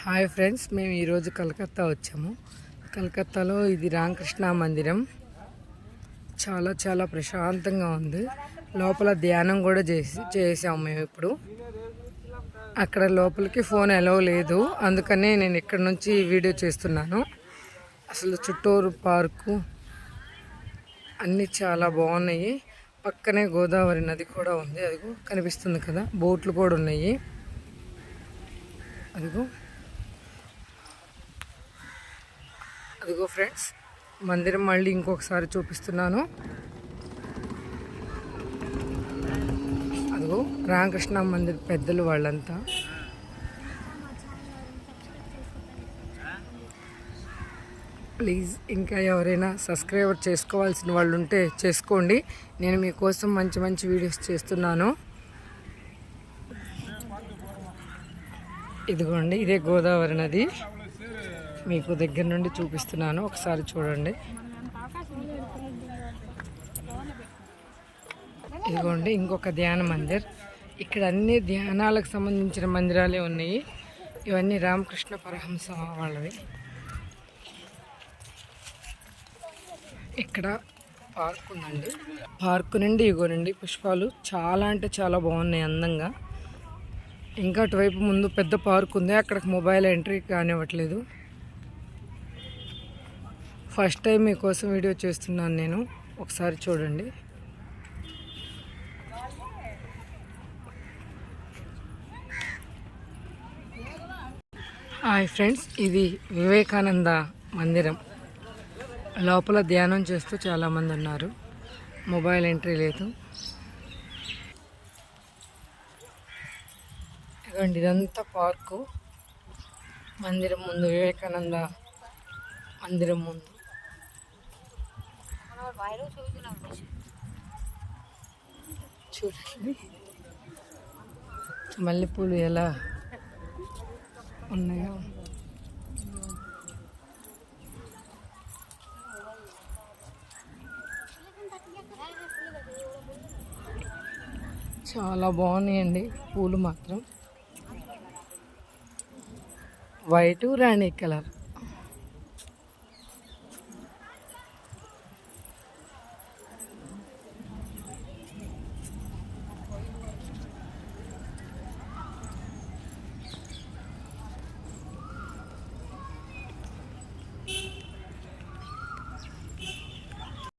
Hi friends, మేము ఈరోజు కలకత్తా వచ్చాము. కలకత్తాలో ఇది రామకృష్ణ మందిరం. చాలా చాలా ప్రశాంతంగా ఉంది. లోపల ధ్యానం కూడా చేసాము మేము. ఇప్పుడు అక్కడ లోపలికి ఫోన్ అలౌ లేదు, అందుకనే నేను ఇక్కడ నుంచి వీడియో చేస్తున్నాను. అసలు చుట్టూరు పార్కు అన్నీ చాలా బాగున్నాయి. పక్కనే గోదావరి నది కూడా ఉంది, అదిగో కనిపిస్తుంది కదా. బోట్లు కూడా ఉన్నాయి, అదిగో అదిగో ఫ్రెండ్స్. మందిరం మళ్ళీ ఇంకొకసారి చూపిస్తున్నాను. అదిగో రామకృష్ణ మందిర్ పెద్దలు వాళ్ళంతా. ప్లీజ్ ఇంకా ఎవరైనా సబ్స్క్రైబర్ చేసుకోవాల్సిన వాళ్ళు ఉంటే చేసుకోండి. నేను మీకోసం మంచి మంచి వీడియోస్ చేస్తున్నాను. ఇదిగోండి, ఇదే గోదావరి నది. మీకు దగ్గర నుండి చూపిస్తున్నాను, ఒకసారి చూడండి. ఇదిగోండి ఇంకొక ధ్యాన మందిర్. ఇక్కడ అన్ని ధ్యానాలకు సంబంధించిన మందిరాలే ఉన్నాయి. ఇవన్నీ రామకృష్ణ పరమహంస వాళ్ళవి. ఇక్కడ పార్క్ ఉందండి. పార్క్ నుండి ఇగోనండి పుష్పాలు చాలా అంటే చాలా బాగున్నాయి, అందంగా. ఇంకా అటువైపు ముందు పెద్ద పార్క్ ఉంది, అక్కడికి మొబైల్ ఎంట్రీ కానివ్వట్లేదు. ఫస్ట్ టైం మీకోసం వీడియో చేస్తున్నాను నేను, ఒకసారి చూడండి. హాయ్ ఫ్రెండ్స్, ఇది వివేకానంద మందిరం. లోపల ధ్యానం చేస్తూ చాలామంది ఉన్నారు, మొబైల్ ఎంట్రీ లేదు. ఇదిగోండి, ఇదంతా పార్కు. మందిరం ముందు, వివేకానంద మందిరం ముందు చూడండి మల్లెపూలు ఎలా ఉన్నాయో. చాలా బాగున్నాయండి పూలు మాత్రం. వైట్ రాణి కలర్.